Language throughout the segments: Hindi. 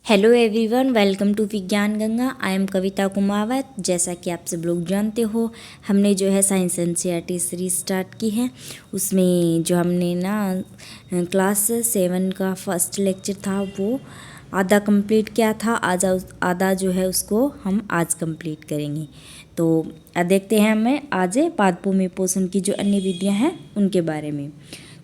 हेलो एवरीवन, वेलकम टू विज्ञान गंगा। आई एम कविता कुमावत। जैसा कि आप सब लोग जानते हो, हमने जो है साइंस एनसीईआरटी सीरीज स्टार्ट की है। उसमें जो हमने क्लास 7 का फर्स्ट लेक्चर था वो आधा कंप्लीट किया था। आधा जो है उसको हम आज कंप्लीट करेंगे। तो देखते हैं हमें आज पादपों में पोषण की जो अन्य विधियाँ हैं उनके बारे में।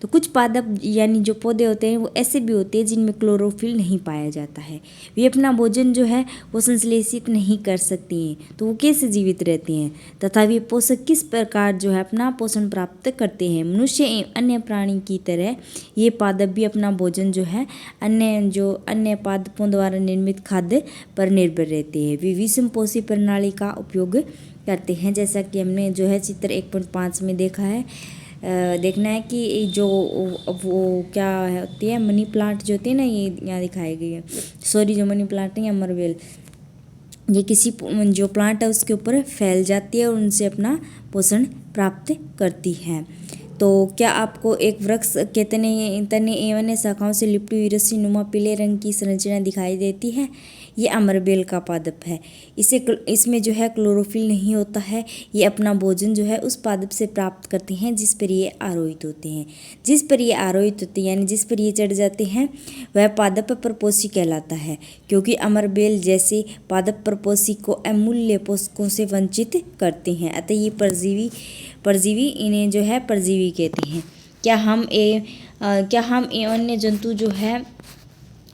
तो कुछ पादप यानी जो पौधे होते हैं वो ऐसे भी होते हैं जिनमें क्लोरोफिल नहीं पाया जाता है। वे अपना भोजन जो है वो संश्लेषित नहीं कर सकती हैं, तो वो कैसे जीवित रहती हैं तथा वे पोषक किस प्रकार जो है अपना पोषण प्राप्त करते हैं। मनुष्य एवं अन्य प्राणी की तरह ये पादप भी अपना भोजन जो है अन्य पादपों द्वारा निर्मित खाद्य पर निर्भर रहते हैं। वे विषमपोषी प्रणाली का उपयोग करते हैं, जैसा कि हमने जो है चित्र 1.5 में देखा है। देखना है कि जो वो क्या होती है, मनी प्लांट जो होती है ना, ये यहाँ दिखाई गई है। सॉरी, जो मनी प्लांट नहीं, अमरवेल, ये किसी जो प्लांट है उसके ऊपर फैल जाती है और उनसे अपना पोषण प्राप्त करती है। तो क्या आपको एक वृक्ष के तने एवं शाखाओं से लिपटी हुई रस्सी नुमा पीले रंग की संरचना दिखाई देती है? ये अमरबेल का पादप है। इसमें जो है क्लोरोफिल नहीं होता है। ये अपना भोजन जो है उस पादप से प्राप्त करते हैं जिस पर ये आरोहित होते हैं। यानी जिस पर ये चढ़ जाते हैं वह पादप परपोषी कहलाता है, क्योंकि अमरबेल जैसे पादप परपोषी को अमूल्य पोषकों से वंचित करते हैं। अतः ये परजीवी इन्हें जो है परजीवी कहते हैं। क्या हम अन्य जंतु जो है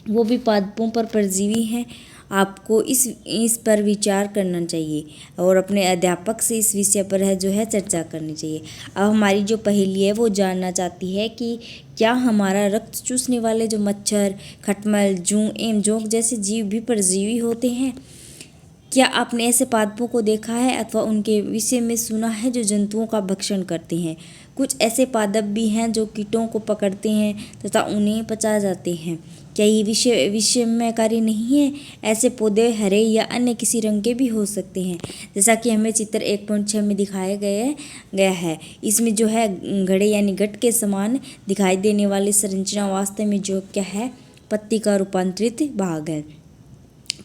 वो भी पादपों पर परजीवी हैं? आपको इस पर विचार करना चाहिए और अपने अध्यापक से इस विषय पर जो है चर्चा करनी चाहिए। अब हमारी जो पहेली है वो जानना चाहती है कि क्या हमारा रक्त चूसने वाले जो मच्छर, खटमल, जूं एवं जोंक जैसे जीव भी परजीवी होते हैं? क्या आपने ऐसे पादपों को देखा है अथवा उनके विषय में सुना है जो जंतुओं का भक्षण करते हैं? कुछ ऐसे पादप भी हैं जो कीटों को पकड़ते हैं तथा उन्हें पचा जाते हैं। क्या ये विषमयकारी नहीं है? ऐसे पौधे हरे या अन्य किसी रंग के भी हो सकते हैं, जैसा कि हमें चित्र 1.6 में दिखाया गया है। इसमें जो है घड़े यानी गट के समान दिखाई देने वाली संरचना वास्तव में जो क्या है, पत्ती का रूपांतरित भाग है।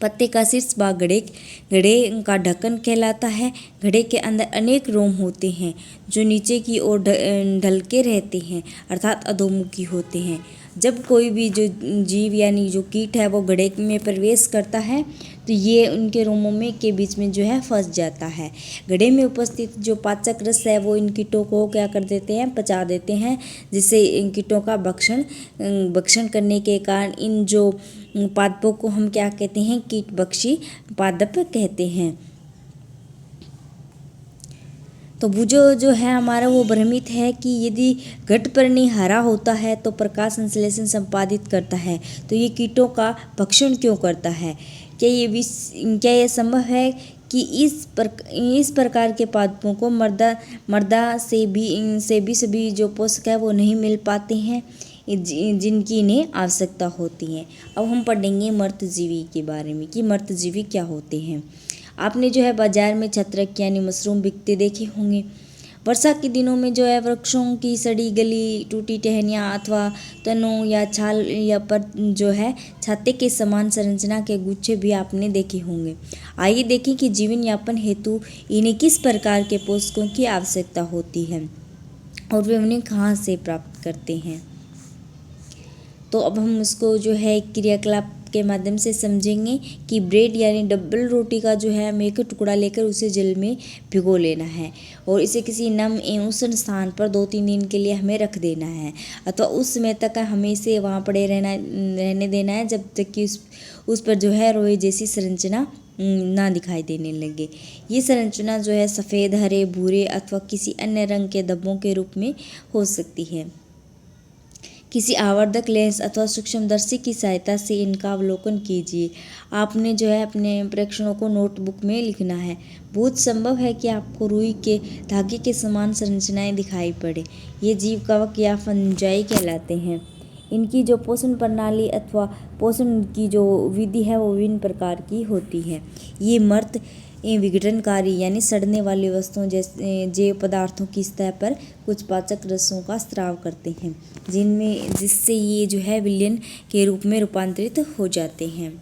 पत्ते का शीर्ष भाग घड़े का ढक्कन कहलाता है। घड़े के अंदर अनेक रोम होते हैं जो नीचे की ओर ढलके रहते हैं, अर्थात अधोमुखी होते हैं। जब कोई भी जो जीव यानी जो कीट है वो घड़े में प्रवेश करता है तो ये उनके रोमों में के बीच में जो है फंस जाता है। घड़े में उपस्थित जो पाचक रस है वो इन कीटों को क्या कर देते हैं, पचा देते हैं, जिससे इन कीटों का भक्षण करने के कारण इन जो पादपों को हम क्या कहते हैं, कीटभक्षी पादप कहते हैं। तो भुजो जो है हमारा वो भ्रमित है कि यदि घटपर्णी हरा होता है तो प्रकाश संश्लेषण संपादित करता है, तो ये कीटों का भक्षण क्यों करता है? क्या ये संभव है कि इस प्रकार के पादपों को मर्दा से भी सभी जो पोषक है वो नहीं मिल पाते हैं जिनकी इन्हें आवश्यकता होती है? अब हम पढ़ेंगे मर्तजीवी के बारे में कि मर्तजीवी क्या होते हैं। आपने जो है बाजार में छत्रक यानी मशरूम बिकते देखे होंगे। वर्षा के दिनों में जो है वृक्षों की सड़ी गली टूटी टहनियाँ अथवा तनों या छाल या पर जो है छाते के समान संरचना के गुच्छे भी आपने देखे होंगे। आइए देखें कि जीवन यापन हेतु इन्हें किस प्रकार के पोषकों की आवश्यकता होती है और वे उन्हें कहाँ से प्राप्त करते हैं। तो अब हम उसको जो है क्रियाकलाप के माध्यम से समझेंगे कि ब्रेड यानी डबल रोटी का जो है हमें एक टुकड़ा लेकर उसे जल में भिगो लेना है और इसे किसी नम एवं उष्ण स्थान पर 2-3 दिन के लिए हमें रख देना है, अथवा उस समय तक हमें इसे वहाँ पड़े रहने देना है जब तक कि उस पर जो है रोई जैसी संरचना ना दिखाई देने लगे। ये संरचना जो है सफ़ेद, हरे, भूरे अथवा किसी अन्य रंग के धब्बों के रूप में हो सकती है। किसी आवर्धक लेंस अथवा सूक्ष्मदर्शी की सहायता से इनका अवलोकन कीजिए। आपने जो है अपने प्रेक्षणों को नोटबुक में लिखना है। बहुत संभव है कि आपको रुई के धागे के समान संरचनाएं दिखाई पड़े। ये जीव कवक या फंजाई कहलाते हैं। इनकी जो पोषण प्रणाली अथवा पोषण की जो विधि है वो विभिन्न प्रकार की होती है। ये मर्त विघटनकारी यानी सड़ने वाली वस्तुओं जैसे जैव पदार्थों की सतह पर कुछ पाचक रसों का स्राव करते हैं, जिससे ये जो है विलयन के रूप में रूपांतरित हो जाते हैं।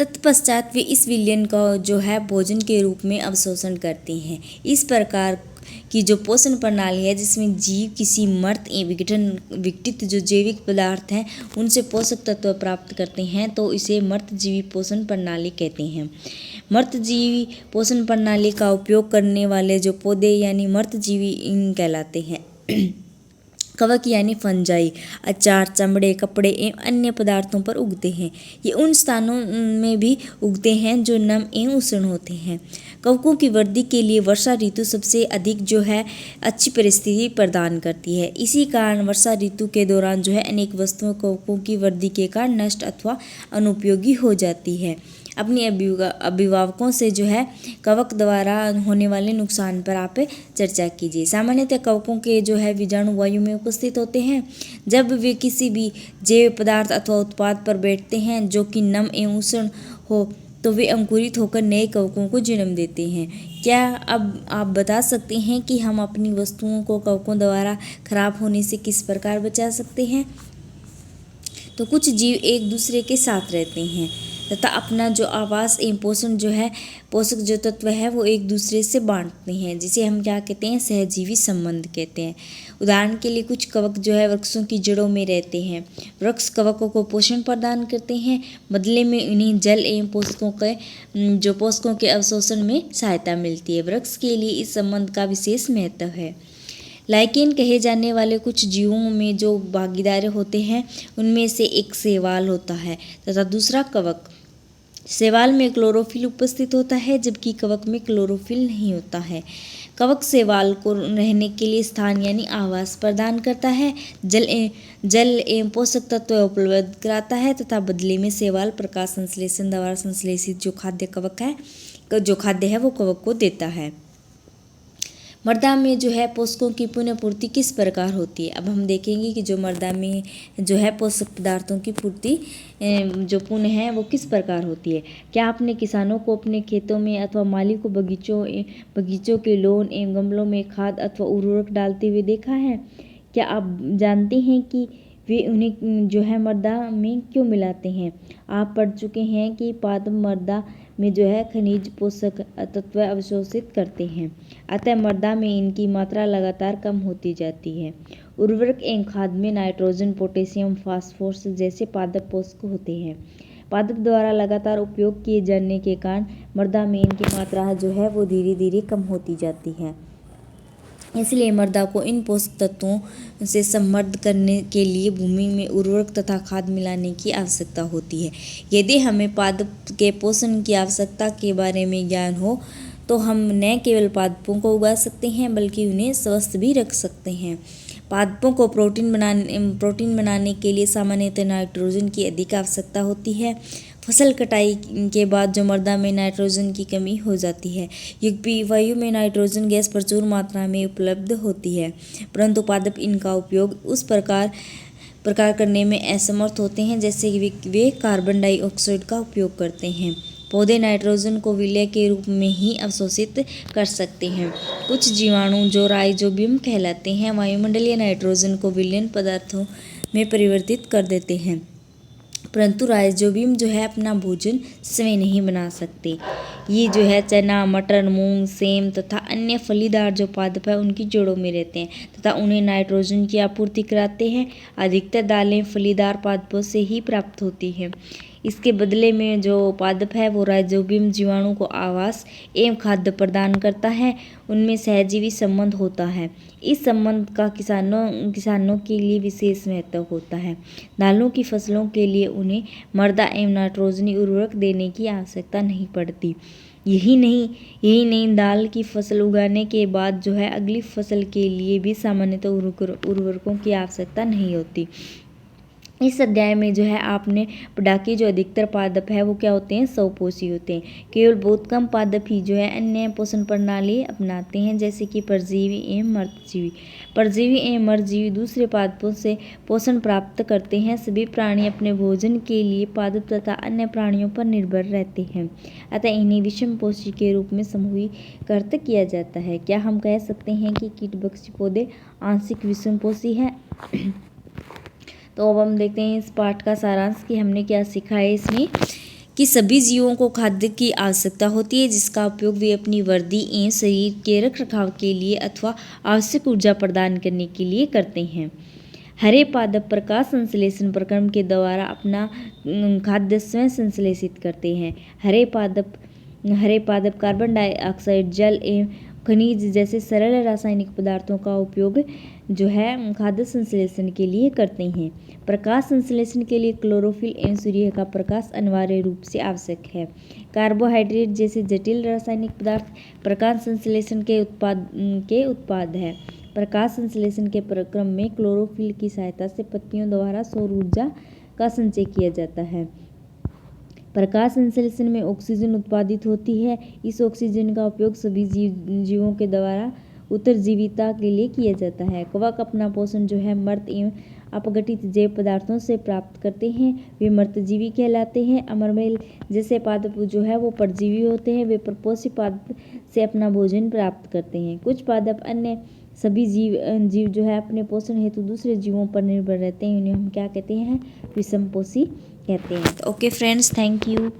तत्पश्चात वे इस विलयन का जो है भोजन के रूप में अवशोषण करते हैं। इस प्रकार की जो पोषण प्रणाली है जिसमें जीव किसी मर्त विघटित जो जैविक पदार्थ हैं उनसे पोषक तत्व प्राप्त करते हैं तो इसे मर्तजीवी पोषण प्रणाली कहते हैं। मर्तजीवी पोषण प्रणाली का उपयोग करने वाले जो पौधे यानी मर्तजीवी कहलाते हैं। कवक यानी फंजाई अचार, चमड़े, कपड़े एवं अन्य पदार्थों पर उगते हैं। ये उन स्थानों में भी उगते हैं जो नम एवं उष्ण होते हैं। कवकों की वृद्धि के लिए वर्षा ऋतु सबसे अधिक जो है अच्छी परिस्थिति प्रदान करती है। इसी कारण वर्षा ऋतु के दौरान जो है अनेक वस्तुएं कवकों की वृद्धि के कारण नष्ट अथवा अनुपयोगी हो जाती है। अपनी अभिभावकों से जो है कवक द्वारा होने वाले नुकसान पर आप चर्चा कीजिए। सामान्यतः कवकों के जो है बीजाणु वायु में उपस्थित होते हैं। जब वे किसी भी जैव पदार्थ अथवा उत्पाद पर बैठते हैं जो कि नम एवं उष्ण हो तो वे अंकुरित होकर नए कवकों को जन्म देते हैं। क्या अब आप बता सकते हैं कि हम अपनी वस्तुओं को कवकों द्वारा खराब होने से किस प्रकार बचा सकते हैं? तो कुछ जीव एक दूसरे के साथ रहते हैं तथा अपना जो आवास एवं पोषण जो है पोषक जो तत्व है वो एक दूसरे से बांटते हैं, जिसे हम क्या कहते हैं? सहजीवी संबंध कहते हैं। उदाहरण के लिए कुछ कवक जो है वृक्षों की जड़ों में रहते हैं। वृक्ष कवकों को पोषण प्रदान करते हैं, बदले में उन्हें जल एवं पोषकों के अवशोषण में सहायता मिलती है। वृक्ष के लिए इस संबंध का विशेष महत्व है। लाइकेन कहे जाने वाले कुछ जीवों में जो भागीदार होते हैं उनमें से एक शैवाल होता है तथा दूसरा कवक। शैवाल में क्लोरोफिल उपस्थित होता है जबकि कवक में क्लोरोफिल नहीं होता है। कवक शैवाल को रहने के लिए स्थान यानी आवास प्रदान करता है, जल एवं पोषक तत्व उपलब्ध कराता है तथा बदले में शैवाल प्रकाश संश्लेषण द्वारा संश्लेषित जो खाद्य है वो कवक को देता है। मृदा में जो है पोषकों की पुनः पूर्ति किस प्रकार होती है? अब हम देखेंगे कि जो मृदा में जो है पोषक पदार्थों की पूर्ति जो पुनः है वो किस प्रकार होती है। क्या आपने किसानों को अपने खेतों में अथवा माली को बगीचों के लोन एवं गमलों में खाद अथवा उर्वरक डालते हुए देखा है? क्या आप जानते हैं कि वे उन्हें जो है मृदा में क्यों मिलाते हैं? आप पढ़ चुके हैं कि पादप मृदा में जो है खनिज पोषक तत्व अवशोषित करते हैं, अतः मृदा में इनकी मात्रा लगातार कम होती जाती है। उर्वरक एवं खाद में नाइट्रोजन, पोटेशियम, फास्फोरस जैसे पादप पोषक होते हैं। पादप द्वारा लगातार उपयोग किए जाने के कारण मृदा में इनकी मात्रा जो है वो धीरे धीरे कम होती जाती है। इसलिए मृदा को इन पोषक तत्वों से समृद्ध करने के लिए भूमि में उर्वरक तथा खाद मिलाने की आवश्यकता होती है। यदि हमें पादप के पोषण की आवश्यकता के बारे में ज्ञान हो तो हम न केवल पादपों को उगा सकते हैं बल्कि उन्हें स्वस्थ भी रख सकते हैं। पादपों को प्रोटीन बनाने के लिए सामान्यतः नाइट्रोजन की अधिक आवश्यकता होती है। फसल कटाई के बाद जो मृदा में नाइट्रोजन की कमी हो जाती है, क्योंकि वायु में नाइट्रोजन गैस प्रचुर मात्रा में उपलब्ध होती है, परंतु पादप इनका उपयोग उस प्रकार करने में असमर्थ होते हैं जैसे वे कार्बन डाइऑक्साइड का उपयोग करते हैं। पौधे नाइट्रोजन को विलय के रूप में ही अवशोषित कर सकते हैं। कुछ जीवाणु जो राइजोबियम कहलाते हैं वायुमंडलीय नाइट्रोजन को विलयन पदार्थों में परिवर्तित कर देते हैं, परंतु राइजोबियम जो है अपना भोजन स्वयं नहीं बना सकते। ये जो है चना, मटर, मूंग, सेम तथा अन्य फलीदार जो पादप है उनकी जड़ों में रहते हैं तथा उन्हें नाइट्रोजन की आपूर्ति कराते हैं। अधिकतर दालें फलीदार पादपों से ही प्राप्त होती हैं। इसके बदले में जो पादप है वो राइजोबियम जीवाणु को आवास एवं खाद्य प्रदान करता है। उनमें सहजीवी संबंध होता है। इस संबंध का किसानों के लिए विशेष महत्व होता है। दालों की फसलों के लिए उन्हें मृदा एवं नाइट्रोजनी उर्वरक देने की आवश्यकता नहीं पड़ती। यही नहीं दाल की फसल उगाने के बाद जो है अगली फसल के लिए भी सामान्यतः उर्वरकों की आवश्यकता नहीं होती। इस अध्याय में जो है आपने पढ़ा कि जो अधिकतर पादप है वो क्या होते हैं? स्वपोषी होते हैं। केवल बहुत कम पादप ही जो है अन्य पोषण प्रणाली अपनाते हैं, जैसे कि परजीवी एवं मर्दजीवी। परजीवी एवं मर्दजीवी दूसरे पादपों से पोषण प्राप्त करते हैं। सभी प्राणी अपने भोजन के लिए पादप तथा अन्य प्राणियों पर निर्भर रहते हैं, अतः इन्हें विषमपोषी के रूप में समूहीकृत किया जाता है। क्या हम कह सकते हैं कि कीटभक्षी पौधे आंशिक विषमपोषी हैं? तो अब हम देखते हैं इस पाठ का सारांश कि हमने क्या सीखा है इसमें कि सभी जीवों को खाद्य की आवश्यकता होती है, जिसका उपयोग वे अपनी वर्दी एवं शरीर के रखरखाव के लिए अथवा आवश्यक ऊर्जा प्रदान करने के लिए करते हैं। हरे पादप प्रकाश संश्लेषण प्रक्रम के द्वारा अपना खाद्य स्वयं संश्लेषित करते हैं। हरे पादप कार्बन डाइऑक्साइड, जल एवं खनिज जैसे सरल रासायनिक पदार्थों का उपयोग जो है खाद्य संश्लेषण के लिए करते हैं। प्रकाश संश्लेषण के लिए क्लोरोफिल एवं सूर्य का प्रकाश अनिवार्य रूप से आवश्यक है। कार्बोहाइड्रेट जैसे जटिल रासायनिक पदार्थ प्रकाश संश्लेषण के उत्पाद है। प्रकाश संश्लेषण के प्रक्रम में क्लोरोफिल की सहायता से पत्तियों द्वारा सौर ऊर्जा का संचय किया जाता है। प्रकाश संश्लेषण में ऑक्सीजन उत्पादित होती है। इस ऑक्सीजन का उपयोग सभी जीवों के द्वारा उत्तरजीविता के लिए किया जाता है। कवक अपना पोषण जो है मृत एवं अपघटित जैव पदार्थों से प्राप्त करते हैं, वे मृतजीवी कहलाते हैं। अमरमेल जैसे पादप जो है वो परजीवी होते हैं, वे परपोषी पादप से अपना भोजन प्राप्त करते हैं। कुछ पादप अन्य सभी जीव जो है अपने पोषण हेतु दूसरे जीवों पर निर्भर रहते हैं, उन्हें हम क्या कहते हैं, विषमपोषी कहते हैं। तो ओके फ्रेंड्स, थैंक यू।